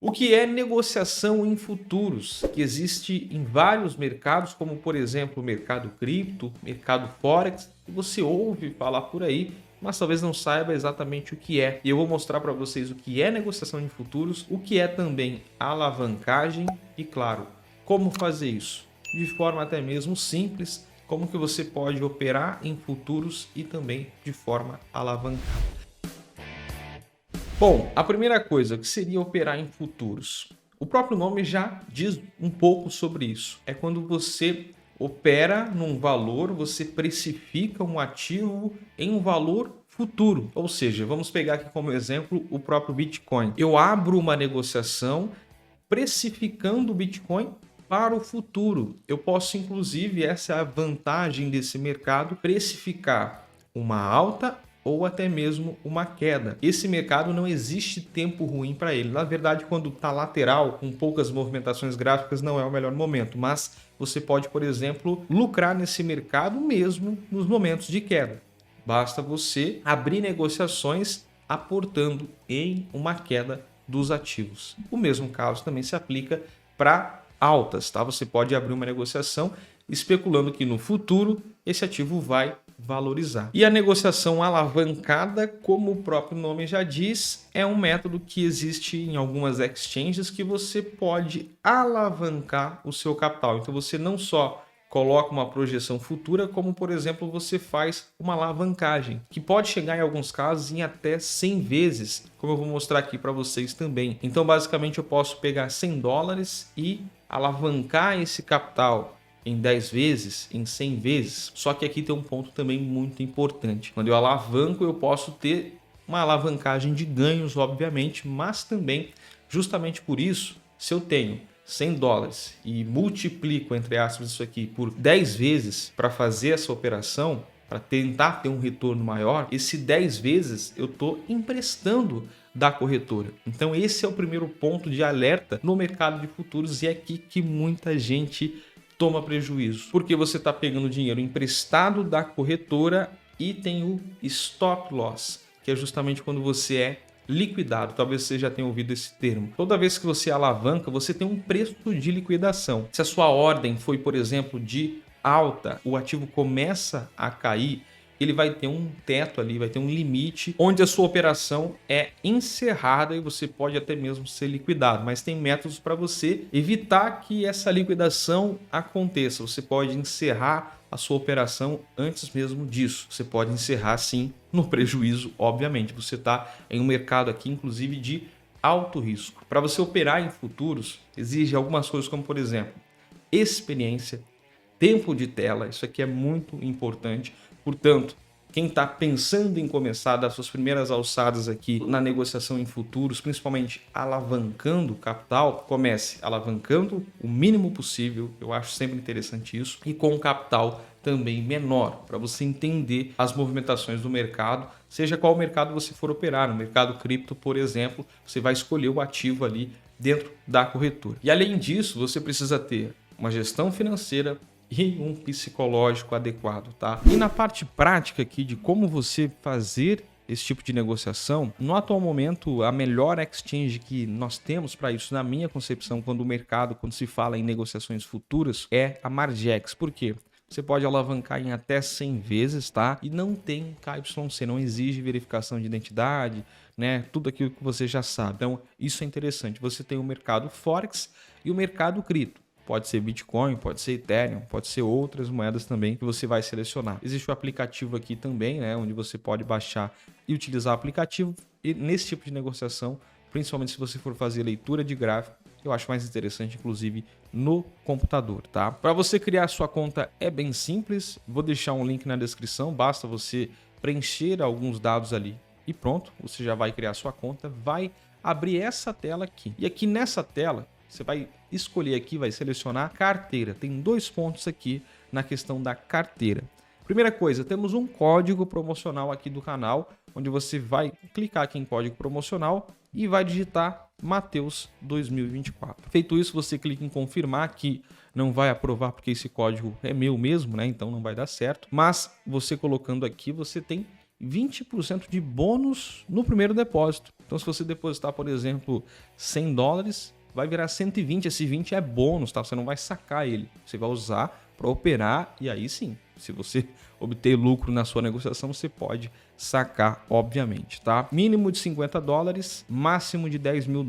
O que é negociação em futuros, que existe em vários mercados, como por exemplo o mercado cripto, mercado forex, que você ouve falar por aí, mas talvez não saiba exatamente o que é. E eu vou mostrar para vocês o que é negociação em futuros, o que é também alavancagem e, claro, como fazer isso de forma até mesmo simples, como que você pode operar em futuros e também de forma alavancada. Bom, a primeira coisa que seria operar em futuros. O próprio nome já diz um pouco sobre isso. É quando você opera num valor, você precifica um ativo em um valor futuro. Ou seja, vamos pegar aqui como exemplo o próprio Bitcoin. Eu abro uma negociação precificando o Bitcoin para o futuro. Eu posso, inclusive, essa é a vantagem desse mercado, precificar uma alta ou até mesmo uma queda. Esse mercado não existe tempo ruim para ele. Na verdade, quando está lateral, com poucas movimentações gráficas, não é o melhor momento, mas você pode, por exemplo, lucrar nesse mercado mesmo nos momentos de queda. Basta você abrir negociações aportando em uma queda dos ativos. O mesmo caso também se aplica para altas, tá? Você pode abrir uma negociação especulando que no futuro esse ativo vai valorizar. E a negociação alavancada, como o próprio nome já diz, é um método que existe em algumas exchanges que você pode alavancar o seu capital. Então você não só coloca uma projeção futura, como por exemplo você faz uma alavancagem, que pode chegar em alguns casos em até 100 vezes, como eu vou mostrar aqui para vocês também. Então basicamente eu posso pegar 100 dólares e alavancar esse capital em 10 vezes, em 100 vezes. Só que aqui tem um ponto também muito importante. Quando eu alavanco, eu posso ter uma alavancagem de ganhos, obviamente, mas também, justamente por isso, se eu tenho 100 dólares e multiplico, entre aspas, isso aqui por 10 vezes para fazer essa operação, para tentar ter um retorno maior, esse 10 vezes eu estou emprestando da corretora. Então esse é o primeiro ponto de alerta no mercado de futuros e é aqui que muita gente toma prejuízo. Porque você está pegando dinheiro emprestado da corretora e tem o stop loss, que é justamente quando você é liquidado. Talvez você já tenha ouvido esse termo. Toda vez que você alavanca, você tem um preço de liquidação. Se a sua ordem foi, por exemplo, de alta, o ativo começa a cair, ele vai ter um teto ali, vai ter um limite onde a sua operação é encerrada e você pode até mesmo ser liquidado, mas tem métodos para você evitar que essa liquidação aconteça. Você pode encerrar a sua operação antes mesmo disso. Você pode encerrar sim no prejuízo, obviamente. Você está em um mercado aqui, inclusive, de alto risco. Para você operar em futuros, exige algumas coisas como, por exemplo, experiência, tempo de tela. Isso aqui é muito importante. Portanto, quem está pensando em começar a dar suas primeiras alçadas aqui na negociação em futuros, principalmente alavancando capital, comece alavancando o mínimo possível. Eu acho sempre interessante isso. E com capital também menor, para você entender as movimentações do mercado, seja qual mercado você for operar. No mercado cripto, por exemplo, você vai escolher o ativo ali dentro da corretora. E além disso, você precisa ter uma gestão financeira e um psicológico adequado, tá? E na parte prática aqui de como você fazer esse tipo de negociação, no atual momento, a melhor exchange que nós temos para isso, na minha concepção, quando se fala em negociações futuras, é a Margex. Por quê? Você pode alavancar em até 100 vezes, tá? E não tem KYC, não exige verificação de identidade, né? Tudo aquilo que você já sabe. Então, isso é interessante. Você tem o mercado Forex e o mercado cripto. Pode ser Bitcoin, pode ser Ethereum, pode ser outras moedas também que você vai selecionar. Existe o aplicativo aqui também, né, onde você pode baixar e utilizar o aplicativo. E nesse tipo de negociação, principalmente se você for fazer leitura de gráfico, eu acho mais interessante, inclusive, no computador, tá? Para você criar a sua conta é bem simples. Vou deixar um link na descrição. Basta você preencher alguns dados ali e pronto. Você já vai criar a sua conta. Vai abrir essa tela aqui. E aqui nessa tela, você vai escolher aqui, vai selecionar carteira. Tem 2 pontos aqui na questão da carteira. Primeira coisa, temos um código promocional aqui do canal, onde você vai clicar aqui em código promocional e vai digitar Mateus 2024. Feito isso, você clica em confirmar, que não vai aprovar porque esse código é meu mesmo, né? Então não vai dar certo. Mas você colocando aqui, você tem 20% de bônus no primeiro depósito. Então, se você depositar, por exemplo, $100, vai virar 120. Esse 20 é bônus, tá? Você não vai sacar ele. Você vai usar para operar e aí sim, se você obter lucro na sua negociação, você pode sacar, obviamente, tá? Mínimo de $50, máximo de $10 mil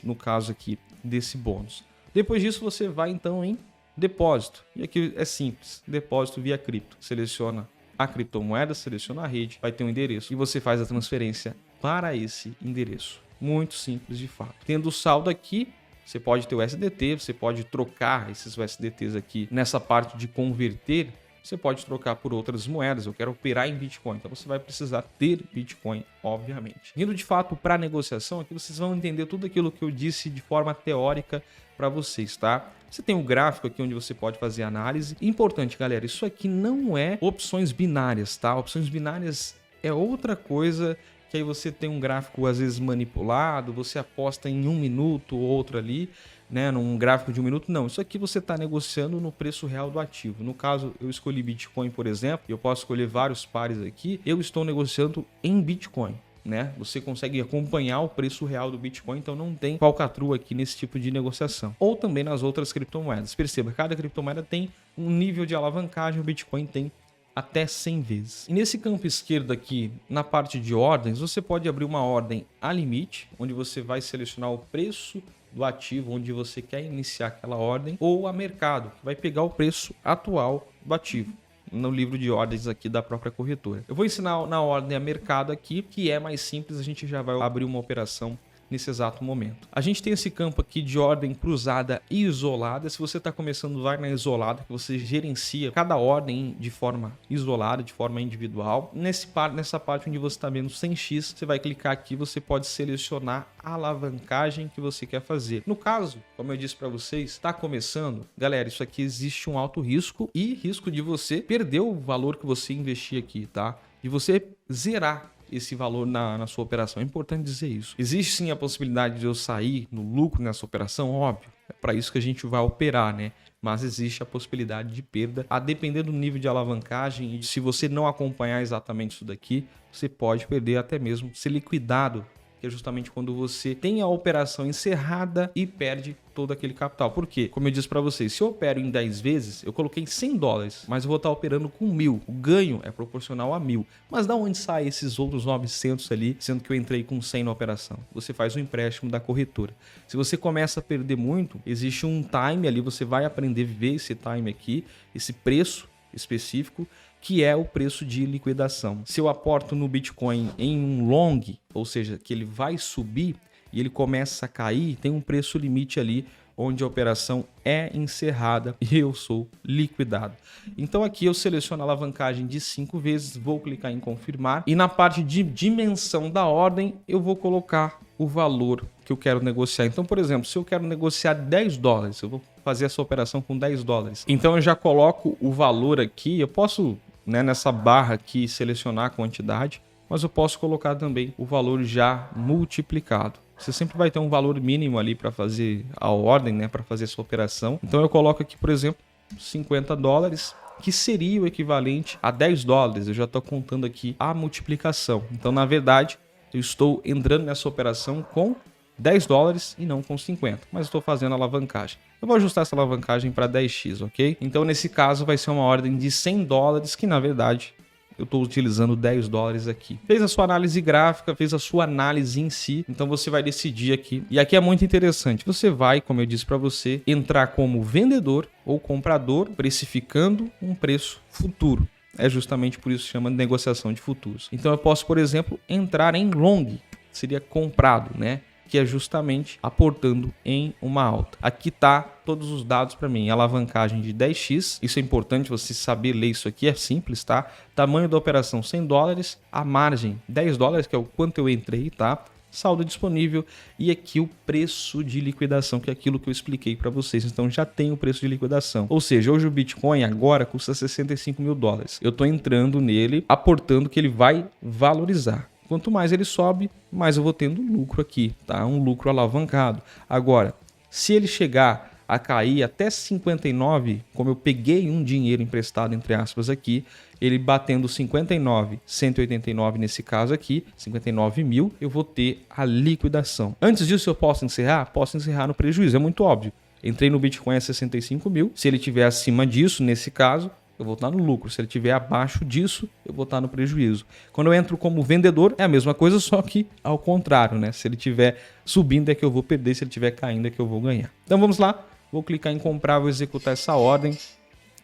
no caso aqui desse bônus. Depois disso, você vai então em depósito. E aqui é simples, depósito via cripto. Seleciona a criptomoeda, seleciona a rede, vai ter um endereço e você faz a transferência para esse endereço. Muito simples de fato. Tendo o saldo aqui, você pode ter o USDT, você pode trocar esses USDTs aqui nessa parte de converter, você pode trocar por outras moedas. Eu quero operar em Bitcoin, então você vai precisar ter Bitcoin, obviamente. Indo de fato para a negociação, aqui vocês vão entender tudo aquilo que eu disse de forma teórica para vocês, tá? Você tem um gráfico aqui onde você pode fazer análise. Importante, galera, isso aqui não é opções binárias, tá? Opções binárias é outra coisa, que aí você tem um gráfico às vezes manipulado, você aposta em 1 minuto ou outro ali, né, num gráfico de 1 minuto. Não, isso aqui você está negociando no preço real do ativo. No caso, eu escolhi Bitcoin, por exemplo, eu posso escolher vários pares aqui, eu estou negociando em Bitcoin. Né? Você consegue acompanhar o preço real do Bitcoin, então não tem falcatrua aqui nesse tipo de negociação. Ou também nas outras criptomoedas. Perceba, cada criptomoeda tem um nível de alavancagem, o Bitcoin tem até 100 vezes. E nesse campo esquerdo aqui, na parte de ordens, você pode abrir uma ordem a limite, onde você vai selecionar o preço do ativo onde você quer iniciar aquela ordem, ou a mercado, que vai pegar o preço atual do ativo no livro de ordens aqui da própria corretora. Eu vou ensinar na ordem a mercado aqui, que é mais simples, a gente já vai abrir uma operação nesse exato momento. A gente tem esse campo aqui de ordem cruzada e isolada. Se você está começando, vai na isolada, que você gerencia cada ordem de forma isolada, de forma individual. Nessa parte onde você está vendo 100x, você vai clicar aqui, você pode selecionar a alavancagem que você quer fazer. No caso, como eu disse para vocês, está começando, galera, isso aqui existe um alto risco e risco de você perder o valor que você investir aqui, tá? De você zerar esse valor na sua operação. É importante dizer isso. Existe sim a possibilidade de eu sair no lucro nessa operação, óbvio. É para isso que a gente vai operar, né? Mas existe a possibilidade de perda, a depender do nível de alavancagem e se você não acompanhar exatamente isso daqui, você pode perder até mesmo ser liquidado, que é justamente quando você tem a operação encerrada e perde todo aquele capital. Por quê? Como eu disse para vocês, se eu opero em 10 vezes, eu coloquei $100, mas eu vou estar operando com 1.000. O ganho é proporcional a 1.000. Mas da onde sai esses outros 900 ali, sendo que eu entrei com 100 na operação? Você faz um empréstimo da corretora. Se você começa a perder muito, existe um time ali, você vai aprender a viver esse time aqui, esse preço específico, que é o preço de liquidação. Se eu aporto no Bitcoin em um long, ou seja, que ele vai subir e ele começa a cair, tem um preço limite ali onde a operação é encerrada e eu sou liquidado. Então aqui eu seleciono a alavancagem de 5 vezes, vou clicar em confirmar e na parte de dimensão da ordem eu vou colocar o valor que eu quero negociar. Então, por exemplo, se eu quero negociar $10, eu vou fazer essa operação com $10. Então eu já coloco o valor aqui, eu posso, né, nessa barra aqui selecionar a quantidade, mas eu posso colocar também o valor já multiplicado. Você sempre vai ter um valor mínimo ali para fazer a ordem, né, para fazer essa operação. Então eu coloco aqui, por exemplo, $50, que seria o equivalente a $10. Eu já estou contando aqui a multiplicação. Então, na verdade, eu estou entrando nessa operação com $10 e não com 50, mas estou fazendo a alavancagem. Eu vou ajustar essa alavancagem para 10x, ok? Então, nesse caso, vai ser uma ordem de $100, que na verdade eu estou utilizando $10 aqui. Fez a sua análise gráfica, fez a sua análise em si, então você vai decidir aqui. E aqui é muito interessante, você vai, como eu disse para você, entrar como vendedor ou comprador, precificando um preço futuro. É justamente por isso que chama de negociação de futuros. Então eu posso, por exemplo, entrar em long, seria comprado, né? Que é justamente aportando em uma alta. Aqui tá todos os dados para mim, alavancagem de 10x, isso é importante você saber ler isso aqui, é simples, tá? Tamanho da operação $100, a margem $10, que é o quanto eu entrei, tá? Saldo disponível e aqui o preço de liquidação, que é aquilo que eu expliquei para vocês. Então já tem o preço de liquidação. Ou seja, hoje o Bitcoin agora custa $65 mil. Eu estou entrando nele, aportando que ele vai valorizar. Quanto mais ele sobe, mais eu vou tendo lucro aqui, tá? Um lucro alavancado. Agora, se ele chegar a cair até 59, como eu peguei um dinheiro emprestado, entre aspas, aqui, ele batendo 59, 189 nesse caso aqui, 59 mil, eu vou ter a liquidação. Antes disso eu posso encerrar? Posso encerrar no prejuízo, é muito óbvio. Entrei no Bitcoin a 65 mil, se ele estiver acima disso, nesse caso, eu vou estar no lucro. Se ele estiver abaixo disso, eu vou estar no prejuízo. Quando eu entro como vendedor, é a mesma coisa, só que ao contrário, né? Se ele estiver subindo é que eu vou perder, se ele estiver caindo é que eu vou ganhar. Então vamos lá, vou clicar em comprar, vou executar essa ordem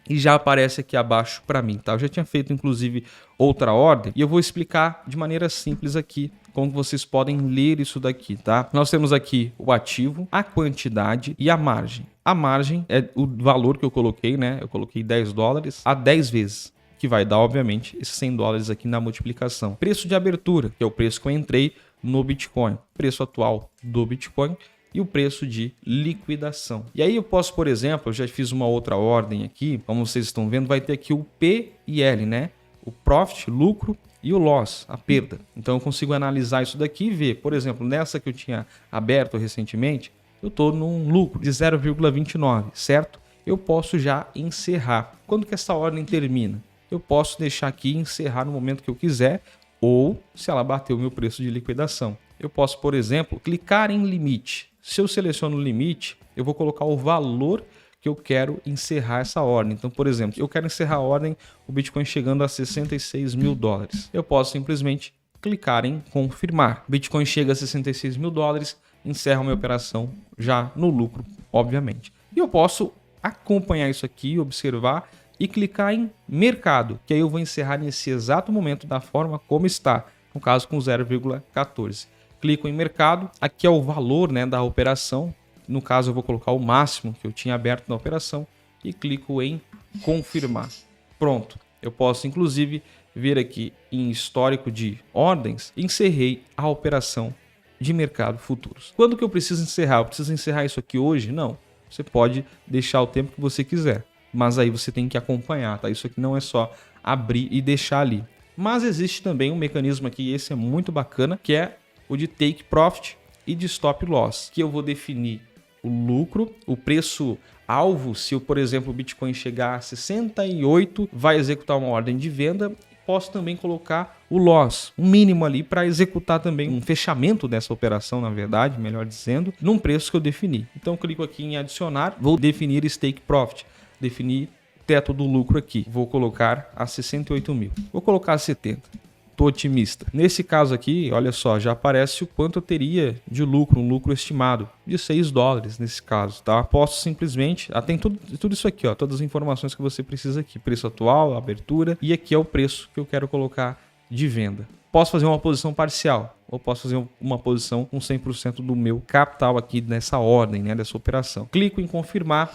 e já aparece aqui abaixo para mim, tá? Eu já tinha feito inclusive outra ordem e eu vou explicar de maneira simples aqui como vocês podem ler isso daqui, tá? Nós temos aqui o ativo, a quantidade e a margem. A margem é o valor que eu coloquei, né? Eu coloquei $10 a 10 vezes, que vai dar, obviamente, esses $100 aqui na multiplicação. Preço de abertura, que é o preço que eu entrei no Bitcoin. Preço atual do Bitcoin e o preço de liquidação. E aí eu posso, por exemplo, eu já fiz uma outra ordem aqui, como vocês estão vendo, vai ter aqui o P e L, né? O profit, lucro, e o loss, a perda. Então eu consigo analisar isso daqui e ver, por exemplo, nessa que eu tinha aberto recentemente, eu estou num lucro de 0,29, certo? Eu posso já encerrar. Quando que essa ordem termina? Eu posso deixar aqui e encerrar no momento que eu quiser, ou se ela bater o meu preço de liquidação. Eu posso, por exemplo, clicar em limite. Se eu seleciono o limite, eu vou colocar o valor que eu quero encerrar essa ordem. Então, por exemplo, eu quero encerrar a ordem, o Bitcoin chegando a 66 mil dólares. Eu posso simplesmente clicar em confirmar. Bitcoin chega a 66 mil dólares, encerro minha operação já no lucro, obviamente. E eu posso acompanhar isso aqui, observar e clicar em mercado, que aí eu vou encerrar nesse exato momento da forma como está, no caso com 0,14. Clico em mercado, aqui é o valor, né, da operação. No caso, eu vou colocar o máximo que eu tinha aberto na operação e clico em confirmar. Pronto. Eu posso, inclusive, ver aqui em histórico de ordens, encerrei a operação de mercado futuros. Quando que eu preciso encerrar? Eu preciso encerrar isso aqui hoje? Não. Você pode deixar o tempo que você quiser, mas aí você tem que acompanhar, tá? Isso aqui não é só abrir e deixar ali. Mas existe também um mecanismo aqui, esse é muito bacana, que é o de take profit e de stop loss, que eu vou definir o lucro, o preço alvo. Se eu, por exemplo, o Bitcoin chegar a 68, vai executar uma ordem de venda. Posso também colocar o loss, um mínimo ali, para executar também um fechamento dessa operação, na verdade, melhor dizendo, num preço que eu defini. Então clico aqui em adicionar, vou definir stake profit, definir teto do lucro aqui, vou colocar a 68 mil, vou colocar a 70. Tô otimista. Nesse caso aqui, olha só, já aparece o quanto eu teria de lucro, um lucro estimado de $6 nesse caso, tá? Posso simplesmente, tem tudo isso aqui, ó, todas as informações que você precisa aqui, preço atual, abertura, e aqui é o preço que eu quero colocar de venda. Posso fazer uma posição parcial, ou posso fazer uma posição com 100% do meu capital aqui nessa ordem, né, dessa operação. Clico em confirmar.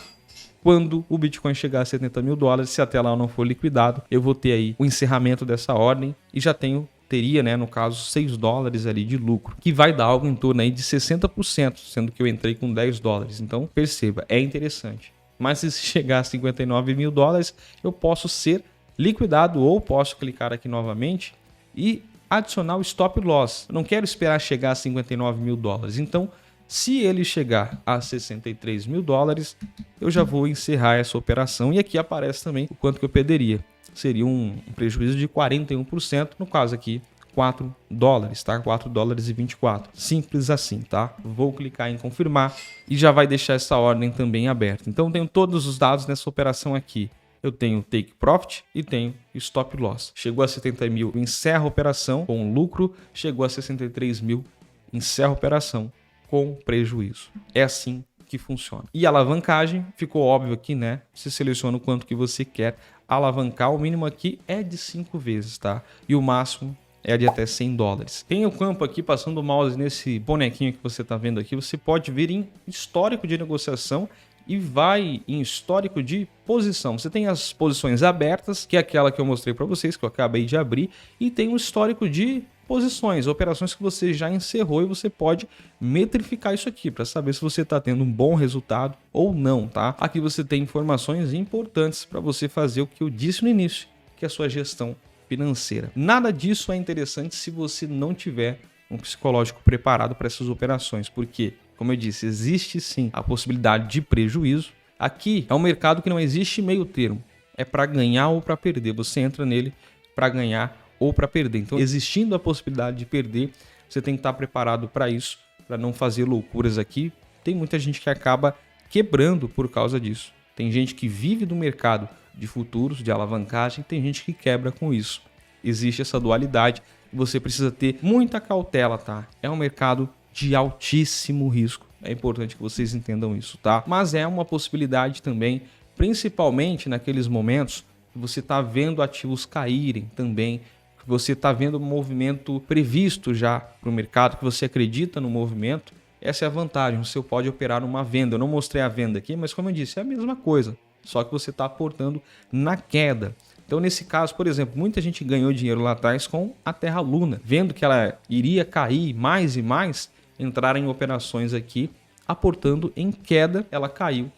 Quando o Bitcoin chegar a 70 mil dólares, se até lá eu não for liquidado, eu vou ter aí o encerramento dessa ordem e já teria, né, no caso, $6 ali de lucro, que vai dar algo em torno aí de 60%, sendo que eu entrei com $10. Então, perceba, é interessante. Mas se chegar a 59 mil dólares, eu posso ser liquidado ou posso clicar aqui novamente e adicionar o stop loss. Eu não quero esperar chegar a 59 mil dólares. Então, se ele chegar a 63 mil dólares, eu já vou encerrar essa operação. E aqui aparece também o quanto que eu perderia. Seria um prejuízo de 41%, no caso aqui, $4, tá? $4,24. Simples assim, tá? Vou clicar em confirmar e já vai deixar essa ordem também aberta. Então, tenho todos os dados nessa operação aqui. Eu tenho take profit e tenho stop loss. Chegou a 70 mil, encerro a operação com lucro. Chegou a 63 mil, encerro a operação com prejuízo. É assim que funciona. E a alavancagem, ficou óbvio aqui, né? Você seleciona o quanto que você quer alavancar. O mínimo aqui é de 5 vezes, tá? E o máximo é de até $100. Tem o campo aqui, passando o mouse nesse bonequinho que você está vendo aqui, você pode vir em histórico de negociação e vai em histórico de posição. Você tem as posições abertas, que é aquela que eu mostrei para vocês, que eu acabei de abrir, e tem um histórico de posições, operações que você já encerrou, e você pode metrificar isso aqui para saber se você está tendo um bom resultado ou não, tá? Aqui você tem informações importantes para você fazer o que eu disse no início, que é a sua gestão financeira. Nada disso é interessante se você não tiver um psicológico preparado para essas operações, porque, como eu disse, existe sim a possibilidade de prejuízo. Aqui é um mercado que não existe meio termo. É para ganhar ou para perder. Você entra nele para ganhar ou para perder. Então, existindo a possibilidade de perder, você tem que estar preparado para isso, para não fazer loucuras aqui. Tem muita gente que acaba quebrando por causa disso. Tem gente que vive do mercado de futuros, de alavancagem, tem gente que quebra com isso. Existe essa dualidade e você precisa ter muita cautela, tá? É um mercado de altíssimo risco. É importante que vocês entendam isso, tá? Mas é uma possibilidade também, principalmente naqueles momentos que você está vendo ativos caírem também, que você está vendo um movimento previsto já para o mercado, que você acredita no movimento. Essa é a vantagem, você pode operar numa venda. Eu não mostrei a venda aqui, mas como eu disse, é a mesma coisa, só que você está aportando na queda. Então, nesse caso, por exemplo, muita gente ganhou dinheiro lá atrás com a Terra Luna, vendo que ela iria cair mais e mais, entraram em operações aqui, aportando em queda, ela caiu.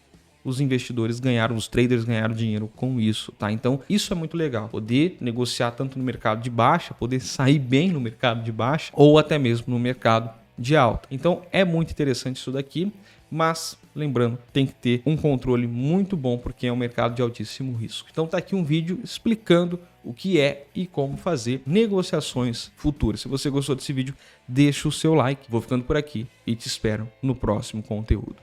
Os investidores ganharam, os traders ganharam dinheiro com isso, tá? Então, isso é muito legal. Poder negociar tanto no mercado de baixa, poder sair bem no mercado de baixa, ou até mesmo no mercado de alta. Então, é muito interessante isso daqui, mas lembrando, tem que ter um controle muito bom porque é um mercado de altíssimo risco. Então tá aqui um vídeo explicando o que é e como fazer negociações futuras. Se você gostou desse vídeo, deixa o seu like. Vou ficando por aqui e te espero no próximo conteúdo.